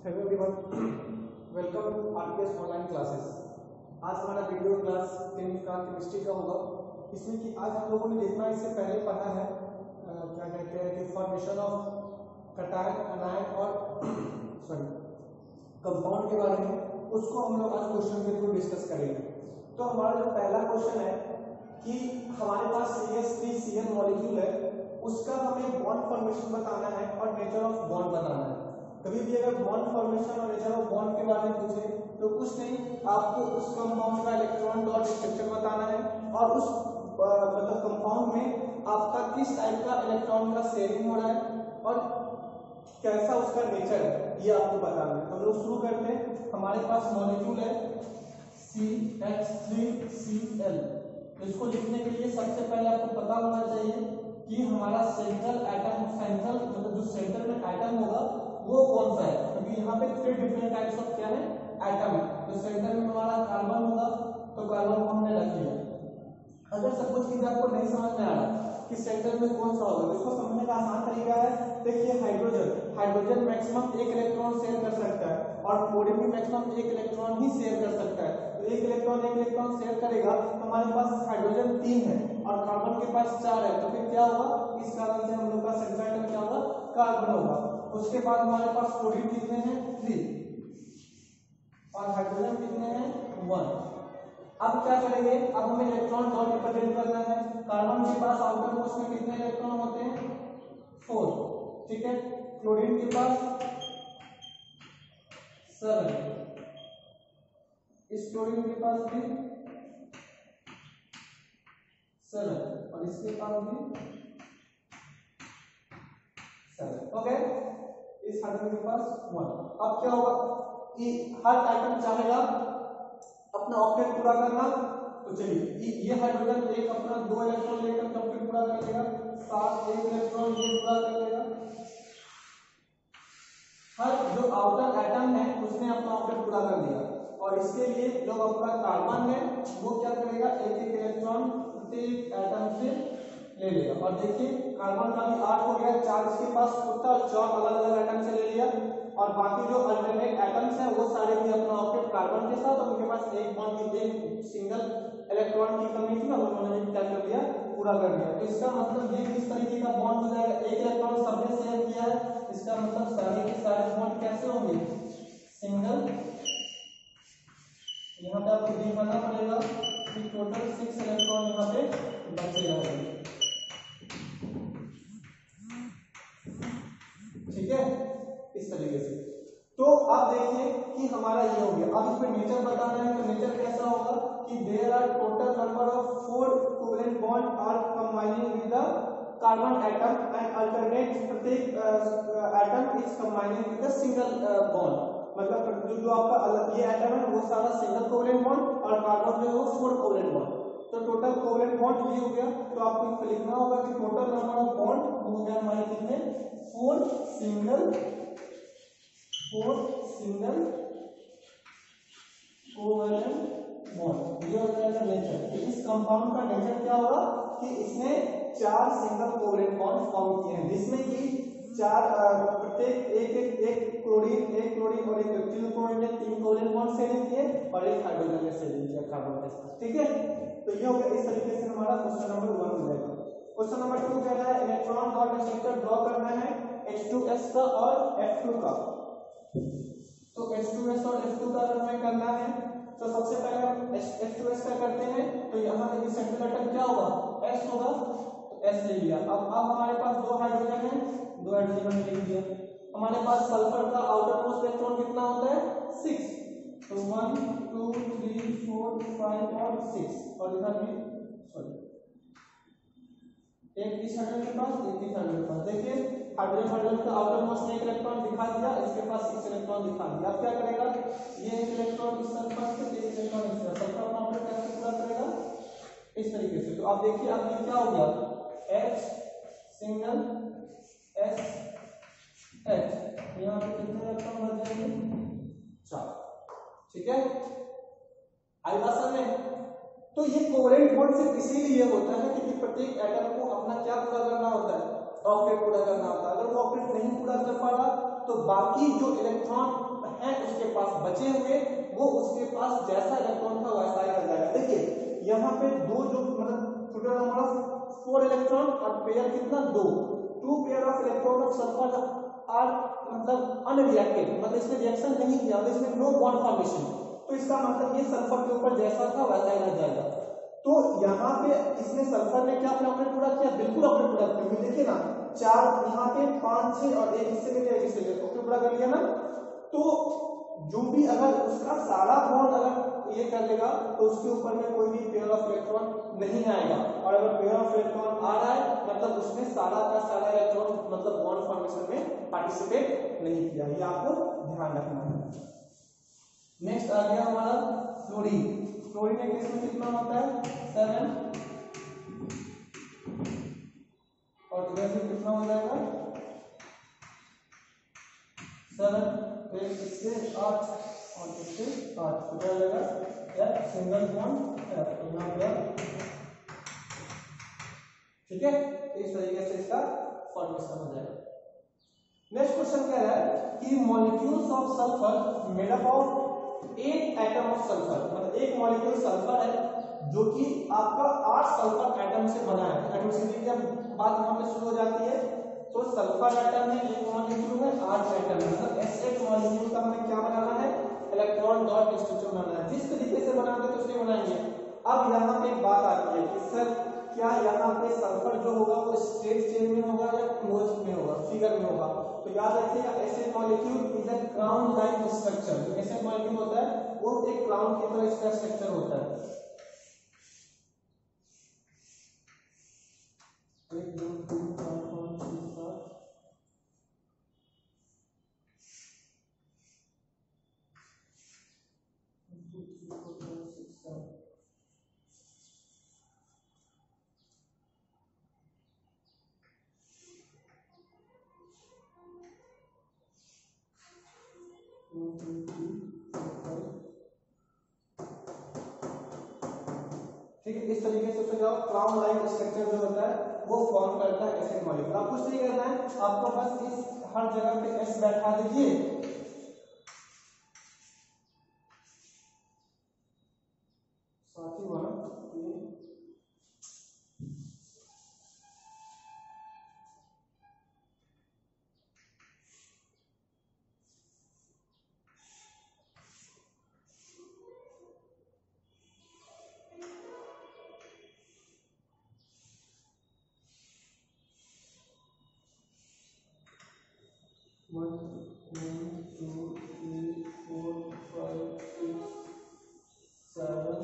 Hello everyone, welcome to RPS online classes. आज हमारा video class 10 का केमिस्ट्री का होगा। इसमें कि आज हम लोगों ने जितना इससे पहले पढ़ा है क्या कहते हैं कि फॉर्मेशन ऑफ कैटायन एनायन और सॉरी कंपाउंड के बारे में, उसको हम लोग आज क्वेश्चन के थ्रू डिस्कस करेंगे। तो हमारा जो पहला क्वेश्चन है कि हमारे पास CH3Cl मॉलिक्यूल है, उसका हमें बॉन्ड फॉर्मेशन बताना है और नेचर ऑफ बॉन्ड बताना है। कभी भी अगर बॉन्ड फॉर्मेशन और नेचर ऑफ बॉन्ड के बारे में पूछे तो कुछ नहीं, आपको उस कंपाउंड का इलेक्ट्रॉन डॉट स्ट्रक्चर बताना है और उस मतलब कंपाउंड में आपका किस टाइप का इलेक्ट्रॉन का शेयरिंग हो रहा है और कैसा उसका नेचर है, ये आपको बताना है। हम लोग शुरू करते हैं। हमारे पास मॉलिक्यूल है CH3Cl। इसको लिखने के लिए सबसे पहले आपको पता होना चाहिए कि हमारा सेंट्रल एटम, सेंट्रल मतलब जो सेंटर में एटम होगा वो कौन सा है, क्योंकि यहाँ पे 3 डिफरेंट टाइप्स ऑफ क्या है एटम है। तो सेंटर में हमारा कार्बन होगा, तो कार्बन को हमने रख लिया। अगर सपोज कि आपको नहीं समझ में आ रहा कि सेंटर में कौन सा होगा, इसको समझने का आसान तरीका है। देखिए हाइड्रोजन मैक्सिमम 1 इलेक्ट्रॉन शेयर कर सकता है और क्लोरीन भी मैक्सिमम 1 इलेक्ट्रॉन ही शेयर कर सकता है। तो 1 इलेक्ट्रॉन शेयर करेगा तो हमारे पास हाइड्रोजन 3 है और कार्बन के पास 4 है, तो फिर क्या होगा, इस कारण से हम लोग का सेंट्रल एटम क्या होगा, कार्बन होगा। उसके बाद हमारे पास क्लोरीन कितने हैं 3 और हाइड्रोजन कितने हैं 1। अब क्या करेंगे, अब हमें इलेक्ट्रॉन डॉट रिप्रेजेंट करना है। कार्बन के पास आउटर मोस्ट में कितने इलेक्ट्रॉन होते हैं 4, ठीक है। क्लोरीन के पास 7, इस क्लोरीन के पास भी 7 और इसके पास भी 7। ओके, इस हाइड्रोजन के पास 1। अब क्या होगा कि हर एटम चाहेगा अपना ऑक्टेट पूरा करना, तो चलिए ये हाइड्रोजन एक अपना 2 इलेक्ट्रॉन लेकर कंप्लीट पूरा कर लेगा, साथ 1 इलेक्ट्रॉन ये पूरा कर लेगा। हर जो आउटर एटम है उसने अपना ऑक्टेट पूरा कर दिया और इसके लिए जो अपना कार्बन है वो क्या करेगा, एक इलेक्ट्रॉन प्रत्येक एटम से ले लेगा। और देखिए कार्बन का भी 8 हो गया, 4 इसके पास होता और 4 अलग अलग एटम से ले लिया और बाकी जो अल्टरनेट एटम्स हैं वो सारे भी अपना ऑक्टेट कार्बन के साथ, उनके पास एक बॉन्ड की एक सिंगल इलेक्ट्रॉन की कमी थी और उन्होंने भी क्या कर दिया, पूरा कर दिया। तो इसका मतलब ये किस तरीके का बॉन्ड हो जाएगा, एक इलेक्ट्रॉन सबने शेयर किया है, इसका मतलब सारे के सारे बॉन्ड कैसे होंगे, सिंगल। यहाँ पे आपको दिखाना पड़ेगा कि टोटल 6 इलेक्ट्रॉन यहाँ पे बचे रहेंगे, ठीक है, इस तरीके से। तो आप देखिए कि हमारा ये हो गया। अब इसमें नेचर बताना है, तो नेचर कैसा होगा कि there are total number of 4 covalent bond are combining with the carbon atom and alternate प्रत्येक atom is combining with the single bond. मतलब जो आपका ये एटम है वो सारा सिंगल कोवेलेंट बॉन्ड और कार्बन जो है वो 4 कोवेलेंट बॉन्ड। तो टोटल कोवेलेंट बॉन्ड ये हो गया। तो आपको लिखना होगा कि टोटल नंबर ऑफ बॉन्ड हो गया हमारे कितने, 4 सिंगल कोवेलेंट बॉन्ड। ये हो जाएगा नेचर। इस कंपाउंड का नेचर क्या होगा कि इसने 4 सिंगल कोवेलेंट बॉन्ड फॉर्म किए हैं, जिसमें कि 4 प्रत्येक एक क्लोरीन और एक एल्किल क्लोरीन ने 3 कोवेलेंट बॉन्ड शेयरिंग किए और एक हाइड्रोजन ने शेयरिंग किया कार्बन के साथ, ठीक है। तो ये हो गया। इस तरीके से हमारा क्वेश्चन नंबर 1 हो जाएगा। क्वेश्चन नंबर 2 कह रहा है इलेक्ट्रॉन डॉट स्ट्रक्चर ड्रॉ करना है H2S का और F2 का। तो H2S और F2 का अगर हमें करना है तो सबसे पहले हम H2S का करते हैं। तो यहाँ पे सेंट्रल एटम क्या होगा, S होगा, तो S ले लिया। अब हमारे पास 2 हाइड्रोजन है, 2 हाइड्रोजन लिख दिया। हमारे पास सल्फर का आउटर मोस्ट इलेक्ट्रॉन कितना होता है 6, तो 1 2 3 4 5 और 6 और इधर भी सॉरी एक इस हाइड्रोजन के पास, एक इस हाइड्रोजन के पास। देखिए हाइड्रोजन का आउटर मोस्ट में 1 इलेक्ट्रॉन दिखा दिया, इसके पास 6 इलेक्ट्रॉन दिखा दिया। अब क्या करेगा, ये 1 इलेक्ट्रॉन इस सल्फर से, 1 इलेक्ट्रॉन इस तरफ, सल्फर अपना ऑक्टेट कैसे पूरा करेगा, इस तरीके से। तो आप देखिए अब ये क्या हो गया, H सिंगल S H, यहाँ पे कितने इलेक्ट्रॉन बच जाएंगे 4, ठीक है। आई बात समझ में। तो ये कोवेलेंट बॉन्ड सिर्फ इसीलिए होता है क्योंकि प्रत्येक एटम को अपना क्या पूरा करना होता है, ऑक्टेट पूरा करना होता है। अगर वो ऑक्टेट नहीं पूरा कर पा रहा तो बाकी जो इलेक्ट्रॉन है उसके पास बचे हुए वो उसके पास जैसा इलेक्ट्रॉन था वैसा ही रह जाएगा। देखिए यहाँ पे दो जो मतलब टोटल नंबर ऑफ 4 इलेक्ट्रॉन और पेयर कितना 2 pair of electron of sulphur are मतलब अनरिएक्टेड, मतलब इसमें रिएक्शन नहीं किया, मतलब इसमें नो बॉन्ड फॉर्मेशन, तो इसका मतलब ये सल्फर के ऊपर जैसा था वैसा ही रह जाएगा। तो यहाँ पे इसमें सल्फर ने क्या अपना अपने पूरा किया, बिल्कुल अपने पूरा किया। देखिए ना 4 यहाँ पे 5 6 और एक इससे मिले एक इससे मिले, तो पूरा कर लिया ना। तो जो भी अगर उसका सारा बॉन्ड अगर ये कर लेगा तो उसके ऊपर में कोई भी पेयर ऑफ इलेक्ट्रॉन नहीं आएगा, और अगर पेयर ऑफ इलेक्ट्रॉन आ रहा है मतलब उसने सारा का सारा इलेक्ट्रॉन मतलब बॉन्ड फॉर्मेशन में पार्टिसिपेट नहीं किया, ये आपको ध्यान रखना है। नेक्स्ट आ गया हमारा फ्लोरीन। फ्लोरीन के केस में कितना होता है 7 और इधर से कितना हो जाएगा 7 फिर इससे 8 और इससे 8 कितना जाएगा यार सिंगल बॉन्ड यहाँ पर, ठीक है। इस तरीके से इसका फॉर्मेशन हो जाएगा। नेक्स्ट क्वेश्चन कह रहा है कि molecules of sulphur made up of 8 atom of sulphur, मतलब एक मॉलिक्यूल सल्फर है जो कि आपका 8 सल्फर एटम से बना है। एटॉमिसिटी की बात वहां पे शुरू हो जाती है, तो सल्फर एटम है एक मॉलिक्यूल है 8 एटम है, मतलब S8 मॉलिक्यूल का हमें क्या बनाना है इलेक्ट्रॉन डॉट स्ट्रक्चर बनाना है। जिस तरीके से बनाएंगे तो उसके बनाएंगे। अब यहाँ पे एक बात आती है कि सर क्या यहाँ पे सल्फर जो होगा वो स्ट्रेट चेन में होगा या क्लोज में होगा, फिगर में होगा। तो याद रखिएगा acid molecule is a crown like structure. जो एसिड मॉलिक्यूल होता है वो एक क्राउन की तरह इसका स्ट्रक्चर होता है। 1 2 3 4 5 6 7 ठीक है। इस तरीके से जो क्राउन लाइक स्ट्रक्चर जो होता है वो फॉर्म करता है एसिड मॉलिक्यूल। आप कुछ नहीं करना है, आपको बस इस हर जगह पे एस बैठा दीजिए, साथी वाला 1 2 3 4 5 6 7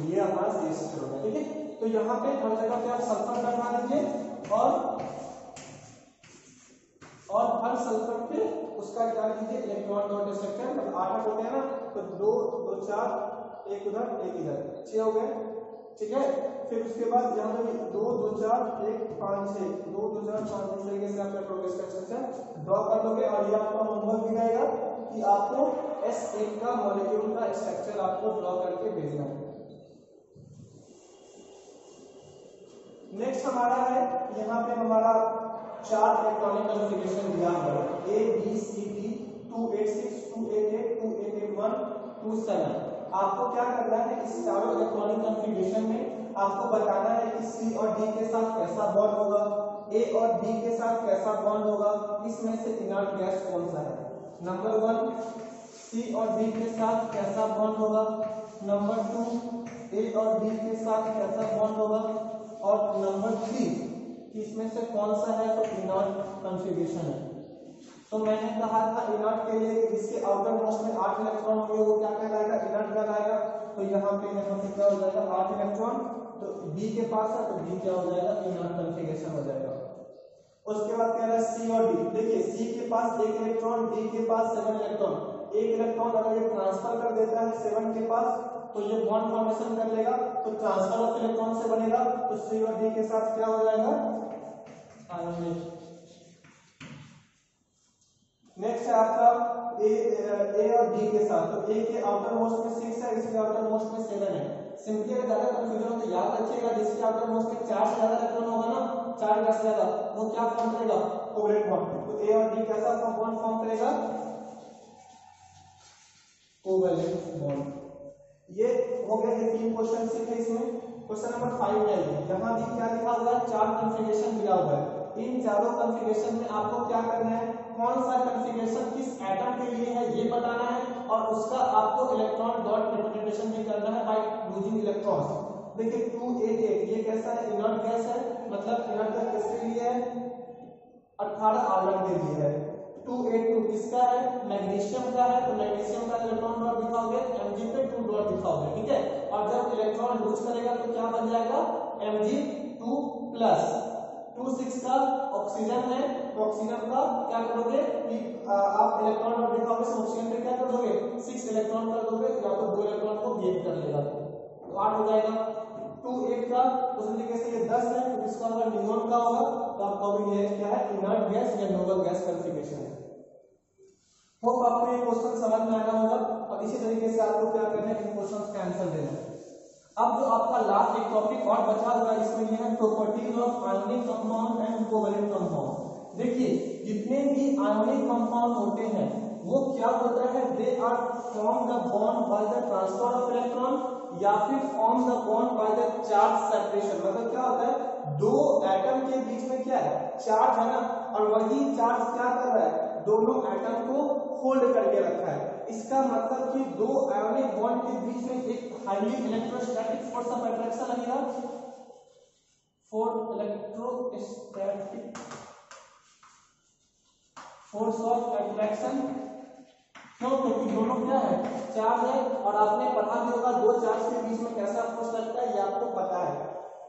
ये हमारा सी स्ट्रक्चर होगा, ठीक है। तो यहाँ पे हर जगह पे आप सल्फर बैठा दीजिए और हर सल्फर पे उसका क्या कीजिए इलेक्ट्रॉन डॉट स्ट्रक्चर, मतलब 8 होते हैं ना, तो 2 2 4 एक उधर एक इधर 6 हो गए, ठीक है। फिर उसके बाद यहाँ पे 2 2 4 1 5 6 2 2 4 5 इस तरीके से आप प्रोग्रेस का स्ट्रक्चर ड्रॉ कर लोगे। और ये आपका होमवर्क भी रहेगा कि आपको S1 का मॉलिक्यूल का स्ट्रक्चर आपको ड्रॉ करके भेजना है। नेक्स्ट हमारा है यहाँ पे हमारा 4 इलेक्ट्रॉनिक कॉन्फ़िगरेशन दिया हुआ है A B C D 286 288 2881 27। आपको क्या करना है इस चारों इलेक्ट्रॉनिक कॉन्फ़िगरेशन में आपको बताना है कि C और D के साथ कैसा बॉन्ड होगा, A और B के साथ कैसा बॉन्ड होगा, इसमें से इनर्ट गैस कौन सा है। नंबर 1 C और D के साथ कैसा बॉन्ड होगा, नंबर 2 A और D के साथ कैसा बॉन्ड होगा, और नंबर 3 इसमें से कौन सा है तो इनर्ट कॉन्फ़िगरेशन है। तो मैंने कहा था इनर्ट के लिए कि जिसके आउटर मोस्ट में 8 इलेक्ट्रॉन होंगे वो क्या कहलाएगा इनर्ट कहलाएगा। तो यहाँ पे क्या हो जाएगा 8 इलेक्ट्रॉन, तो B के पास है तो B क्या हो जाएगा इनर्ट कॉन्फ़िगरेशन हो जाएगा। उसके बाद कह रहा है C और D। देखिए C के पास 1 इलेक्ट्रॉन, D के पास 7 इलेक्ट्रॉन। 1 इलेक्ट्रॉन अगर ये ट्रांसफर कर देता है 7 के पास तो ये बॉन्ड फॉर्मेशन कर लेगा, तो ट्रांसफर ऑफ इलेक्ट्रॉन से बनेगा, तो C और D के साथ क्या हो जाएगा आयोनेट। नेक्स्ट है आपका ए और डी के साथ, तो ए के आउटर मोस्ट में 6 है, इसके आउटर मोस्ट में 7 है। सिंपली अगर ज्यादा कंफ्यूजन हो तो याद रखिएगा, जिसके आउटर मोस्ट में 4 से ज्यादा इलेक्ट्रॉन होगा ना, 4 या से ज्यादा, वो क्या फॉर्म करेगा, कोवैलेंट बॉन्ड। तो ए और डी कैसा बॉन्ड फॉर्म करेगा, कोवैलेंट बॉन्ड। ये हो गया, ये 3 क्वेश्चन सीखे इसमें। क्वेश्चन नंबर 5 है, यहाँ भी क्या लिखा हुआ है, 4 कॉन्फ़िगरेशन दिया हुआ है। इन चारों कॉन्फ़िगरेशन में आपको क्या करना है, कौन सा कॉन्फ़िगरेशन किस एटम के लिए है ये बताना है, और उसका आपको इलेक्ट्रॉन डॉट रिप्रेजेंटेशन भी करना है बाय यूजिंग इलेक्ट्रॉन्स। देखिए 288 ये कैसा है, इनर्ट गैस है, मतलब इनर्ट गैस किसके लिए है, 18 आर्गन के लिए है। 282 किसका है, मैग्नीशियम का है, तो मैग्नीशियम का इलेक्ट्रॉन डॉट दिखाओगे Mg पे 2 डॉट दिखाओगे, ठीक है। और जब इलेक्ट्रॉन लूज करेगा तो क्या बन जाएगा, Mg2+। 26 का ऑक्सीजन है, तो ऑक्सीजन का क्या करोगे कि आप इलेक्ट्रॉन डॉट दिखाओगे, तो ऑक्सीजन पे क्या कर दोगे, 6 इलेक्ट्रॉन कर दोगे, या तो 2 इलेक्ट्रॉन को गेन कर लेगा, तो 8 हो जाएगा। 28 का उस तरीके से ये 10 है, तो इसका अगर नियोन का होगा तो आप कहोगे ये क्या है, इनर्ट गैस या नोबल गैस कॉन्फ़िगरेशन है। होप आपको ये क्वेश्चन समझ में आया होगा, और इसी तरीके से आपको क्या करना है, इन क्वेश्चंस का आंसर देना है। अब जो आपका लास्ट एक टॉपिक और बचा हुआ है इसमें, ये है properties of ionic compound and covalent compound. देखिए जितने भी आयोनिक कंपाउंड होते हैं वो क्या होता है, they are form the bond by the transfer of electron, या फिर form the bond by the charge separation. मतलब क्या होता है, दो एटम के बीच में क्या है, चार्ज है ना, और वही चार्ज क्या कर रहा है, दोनों एटम को होल्ड करके रखा है। इसका मतलब कि दो आयोनिक बॉन्ड के बीच में एक highly electrostatic force of attraction लगेगा, force electrostatic force of attraction. क्यों, क्योंकि दोनों क्या है, चार्ज है, और आपने पढ़ा भी होगा दो चार्ज के बीच में कैसा फोर्स लगता है, ये आपको पता है।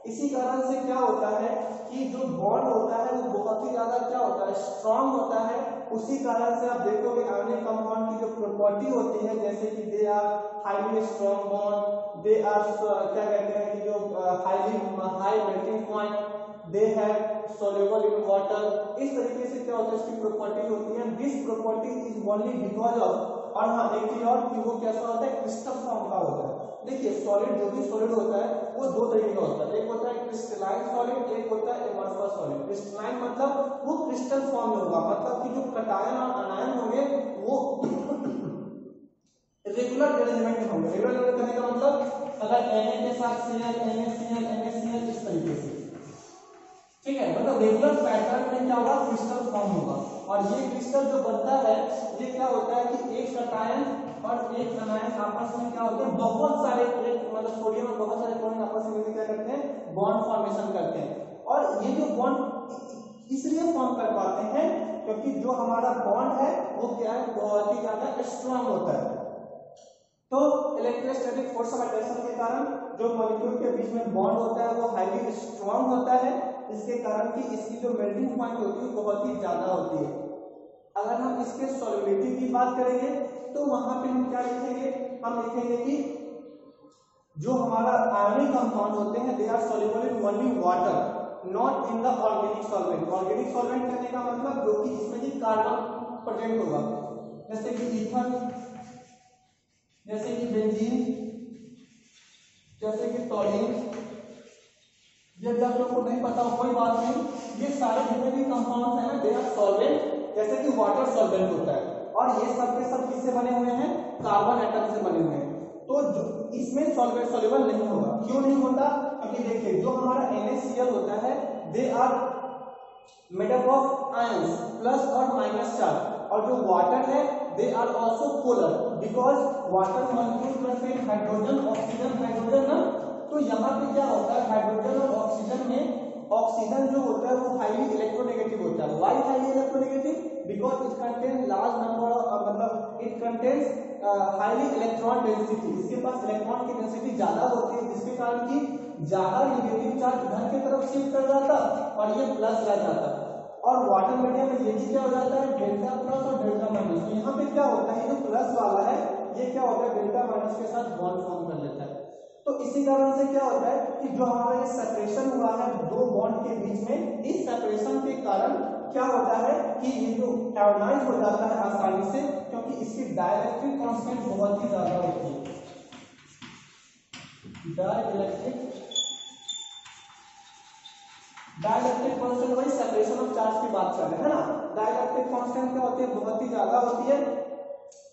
इसी कारण से क्या होता है कि जो बॉन्ड होता है वो बहुत ही ज्यादा क्या होता है, स्ट्रांग होता है। उसी कारण से आप देखोगे आयोनिक कंपाउंड की जो प्रॉपर्टी होती है, जैसे कि they are highly strong bond, they are क्या कहते हैं कि जो highly high melting point, they have soluble in water, इस तरीके से क्या होता है, इसकी प्रॉपर्टी होती है। This property is only because of, और हाँ एक चीज और कि वो कैसा होता है, क्रिस्टल फॉर्म का होता है। देखिए सॉलिड, जो भी सॉलिड होता है वो दो तरीके का होता है, एक होता है क्रिस्टलाइन सॉलिड, एक होता है एमॉर्फस सॉलिड। क्रिस्टलाइन मतलब वो क्रिस्टल फॉर्म में होगा, मतलब कि जो कटायन और आनायन होंगे वो रेगुलर अरेंजमेंट में होंगे। रेगुलर अरेंजमेंट करने का मतलब अगर Na के साथ Cl, NaCl, NaCl इस तरीके से, ठीक है, मतलब रेगुलर पैटर्न में क्या होगा, क्रिस्टल फॉर्म होगा। और ये क्रिस्टल जो बनता है ये क्या होता है कि एक कटायन और एक आनायन आपस में क्या होते हैं, बहुत सारे मतलब सोडियम और बहुत सारे क्लोरीन आपस में मिलकर क्या करते हैं, बॉन्ड फॉर्मेशन करते हैं। और ये जो बॉन्ड इसलिए फॉर्म कर पाते हैं क्योंकि जो हमारा बॉन्ड है वो क्या है, बहुत ही ज्यादा स्ट्रांग होता है। तो इलेक्ट्रोस्टैटिक फोर्स ऑफ अट्रैक्शन के कारण जो मॉलिक्यूल के बीच में बॉन्ड होता है वो हाईली स्ट्रांग होता है, इसके कारण कि इसकी जो मेल्टिंग पॉइंट होती है बहुत ही ज्यादा होती है। अगर हम इसके सॉल्युबिलिटी की बात करेंगे तो वहां पे हम क्या लिखेंगे, हम लिखेंगे कि जो हमारा आयोनिक कंपाउंड होते हैं they are soluble in only water, not in the organic solvent. Organic solvent कहने का मतलब जो कि इसमें भी कार्बन प्रेजेंट होगा, जैसे कि ईथर, जैसे कि बेंजीन, जैसे कि टॉलिन। ये जब लोगों को नहीं पता हो कोई बात नहीं, ये सारे जितने भी कंपाउंड हैं ना दे आर सॉल्वेंट, जैसे कि वाटर सॉल्वेंट होता है, और ये सब के सब किससे बने हुए हैं, कार्बन एटम से बने हुए हैं। तो जो इसमें सॉल्वेंट सॉल्युबल नहीं होगा। क्यों नहीं होता, क्योंकि देखिए जो हमारा NaCl होता है they are made up of ions plus और माइनस चार्ज, और जो वाटर है they are also polar because water molecule contain hydrogen oxygen hydrogen ना। तो यहाँ पे क्या होता है, हाइड्रोजन और ऑक्सीजन में ऑक्सीजन जो होता है वो हाईली इलेक्ट्रोनेगेटिव होता है। Why highly electronegative, because it contain large number of मतलब it contains highly electron density, इसके पास इलेक्ट्रॉन की डेंसिटी ज्यादा होती है, जिसके कारण कि ज्यादा नेगेटिव चार्ज इधर की तरफ शिफ्ट कर जाता और ये प्लस रह जाता। और वाटर मीडियम में ये भी क्या हो जाता है, डेल्टा प्लस और डेल्टा माइनस। यहाँ पे क्या होता है, ये जो प्लस वाला है ये क्या होता है, डेल्टा माइनस के साथ बॉन्ड फॉर्म कर लेता है। तो इसी कारण से क्या होता है कि जो हमारा ये सेपरेशन हुआ है दो बॉन्ड के बीच में, इस सेपरेशन के कारण क्या होता है कि ये जो आयोनाइज हो जाता है आसानी से, क्योंकि इसकी डाइलेक्ट्रिक कांस्टेंट बहुत ही ज्यादा होती है। डाइलेक्ट्रिक कांस्टेंट वही सेपरेशन ऑफ चार्ज की बात कर रहे हैं ना। डाइलेक्ट्रिक कांस्टेंट क्या होती है, बहुत ही ज्यादा होती है।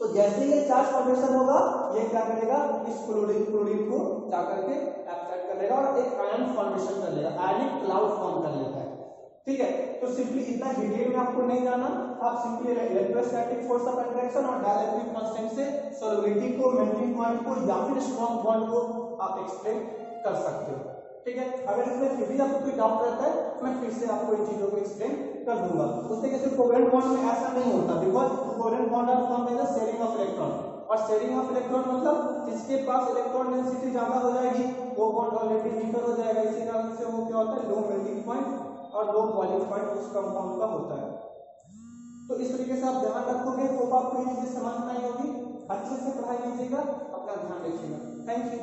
तो जैसे ये चार्ज फॉर्मेशन होगा, ये क्या करेगा, इस क्लोरीन को जाकर के एब्सॉर्ब कर लेगा और एक आयन फॉर्मेशन कर लेगा, आयनिक क्लाउड फॉर्म कर लेता है। ठीक है, तो सिंपली इतना डिटेल में आपको नहीं जाना, आप simply electrostatic force of attraction और डाइलेक्ट्रिक कांस्टेंट से सॉल्युबिलिटी को, मेल्टिंग पॉइंट को या फिर स्ट्रॉन्ग बॉन्ड को आप एक्सप्लेन कर सकते हो। ठीक है, अगर इसमें फिर भी आपको कोई डाउट रहता है तो मैं फिर से आपको इन चीजों को एक्सप्लेन कर दूंगा। उससे कैसे कोवेलेंट बॉन्ड में ऐसा नहीं होता, because covalent bond are form by the sharing of electron, और शेयरिंग ऑफ इलेक्ट्रॉन मतलब जिसके पास इलेक्ट्रॉन डेंसिटी ज्यादा हो जाएगी वो बॉन्ड ऑलरेडी वीकर हो जाएगा, इसी कारण से वो क्या होता है, लो मेल्टिंग पॉइंट और लो बॉइलिंग पॉइंट उस कंपाउंड का होता है। तो इस तरीके से आप ध्यान रखोगे, होप आपको ये चीजें समझ में आई होगी। अच्छे से पढ़ाई कीजिएगा, अपना ध्यान रखिएगा। Thank you.